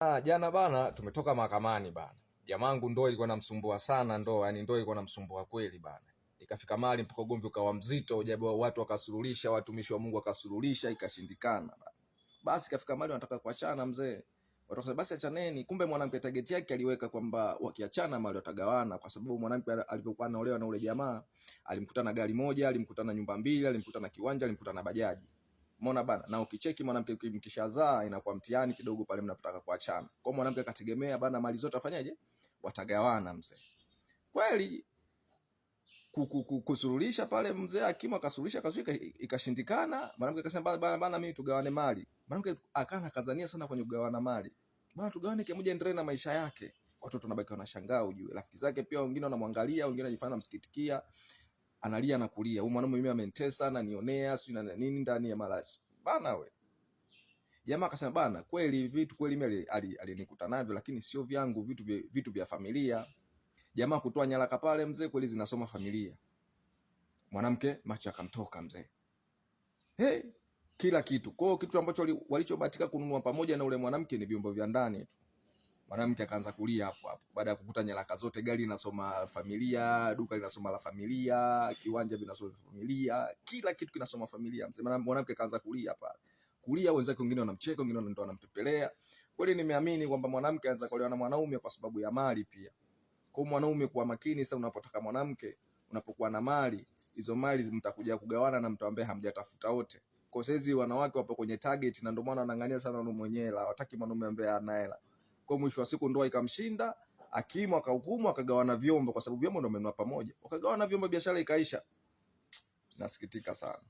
Jana bana tumetoka mahakamani bana. Jamangu ndoa ilikuwa inamsumbua sana ndoa, yani ndoa ilikuwa inamsumbua kweli bana. Ikafika mahali mpaka ugomvi ukawa mzito, jabu watu wakasuluhisha, watumishi wa Mungu wakasuluhisha, ikashindikana bana. Basi ikafika mahali wanataka kuachana mzee. Watu wakasema basi achaneni, kumbe mwanamke target yake aliweka kwamba wakiachana mali watagawana, kwa sababu mwanamke alivyokuwa anaolewa na ule jamaa, alimkuta na gari moja, alimkuta na nyumba mbili, alimkuta na kiwanja, alimkuta na bajaji. Umeona bana, na ukicheki mwanamke mkishazaa inakuwa mtihani kidogo pale mnapotaka kuachana. Kwa mwanamke akategemea bana mali zote afanyaje? Watagawana mzee. Kweli kusuluhisha pale mzee hakimu akasuluhisha ikashindikana. Mwanamke akasema bana mimi tugawane mali. Mwanamke akana kazania sana kwenye kugawana mali. Bana tugawane kimoja endelee na maisha yake. Watoto wanabaki wanashangaa ujue. Rafiki zake pia wengine wanamwangalia, wengine wanajifanya msikitikia. Analia na kulia. Huyu mwanamume mimi amenitesa na nionea sio na nini ndani ya malazi. Bana we. Jamaa akasema bana kweli vitu kweli mimi alinikuta navyo lakini sio vyangu, vitu vya familia. Jamaa kutoa nyaraka pale mzee kweli zinasoma familia. Mwanamke macho akamtoka mzee. Kila kitu. Kwa kitu ambacho walichobahatika kununua pamoja na ule mwanamke ni vyombo vya ndani tu. Mwanamke akaanza kulia hapo hapo. Baada ya kukuta nyaraka zote, gari linasoma familia, duka linasoma la familia, kiwanja vinasoma familia, kila kitu kinasoma familia. Msema mwanamke akaanza kulia pale. Kulia wenzake wengine wanamcheka, wengine ndio wanampepelea. Kweli nimeamini kwamba mwanamke anaweza kuolewa na mwanaume kwa sababu ya mali pia. Kwa mwanaume kuwa makini sasa unapotaka mwanamke, unapokuwa na mali, hizo mali mtakuja kugawana na mtu ambaye hamjatafuta wote. Kwa saizi wanawake wapo kwenye target na ndio maana wanang'ania sana wanaume mwenyewe, hawataki mwanaume ambaye ana hela. Kwa mwisho wa siku ndoa ikamshinda, hakimu akahukumu akagawana vyombo kwa sababu vyombo ndio wamenunua pamoja. Wakagawana vyombo, biashara ikaisha. Nasikitika sana.